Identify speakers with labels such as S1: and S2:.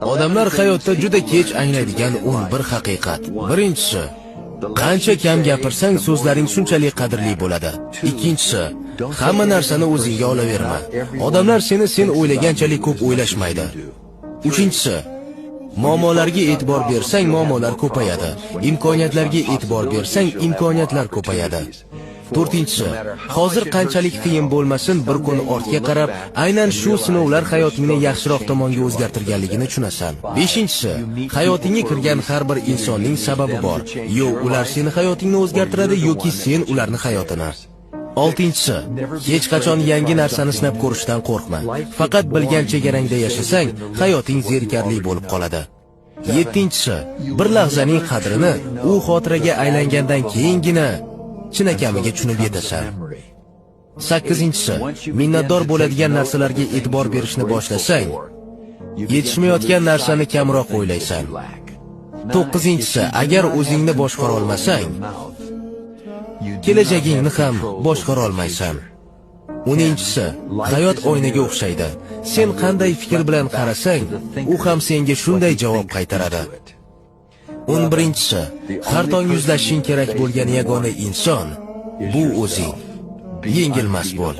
S1: Odamlar hayotda juda kech anglaydigan 11 haqiqat. Birinchisi, qancha kam gapirsang so'zlaring shunchalik qadrli bo'ladi. Ikkinchisi, hamma narsani o'zingga olaverma. Odamlar seni sen o'ylaganchalik ko'p o'ylashmaydi. Uchinchisi, muammolarga e'tibor bersang muammolar ko'payadi. Imkoniyatlarga e'tibor bersang imkoniyatlar ko'payadi. To'rtinchisi, hozir qanchalik qiyin bo'lmasin, bir kun ortga qarab, aynan shu sinovlar hayotingni yaxshiroq tomonga o'zgartirganligini tushunasan. Beshinchisi, hayotingga kirgan har bir insonning sababi bor. Yo ular seni hayotingni o'zgartiradi yoki sen ularni hayotini. Oltinchisi, hech qachon yangi narsani sinab ko'rishdan qo'rqma. Faqat bilgan chegarangda yashasang, hayoting zerikarli bo'lib qoladi. Yettinchisi, bir lahzaning qadrini u xotiraga aylangandan keyingina chinakamiga tushunib yetasan. Sakkizinchisi, minnatdor bo'ladigan narsalarga e'tibor berishni boshlasang, yetishmayotgan narsani kamroq o'ylaysan. To'qqizinchisi, agar o'zingni boshqara olmasang, kelajagingni ham boshqara olmaysan. 10-si, hayot oynaga o'xshaydi. Sen qanday fikr bilan qarasang, u ham senga shunday javob qaytaradi. 11-si, har tong yuzlashing kerak bo'lgan yagona inson bu o'zing. Yengilmas bo'l.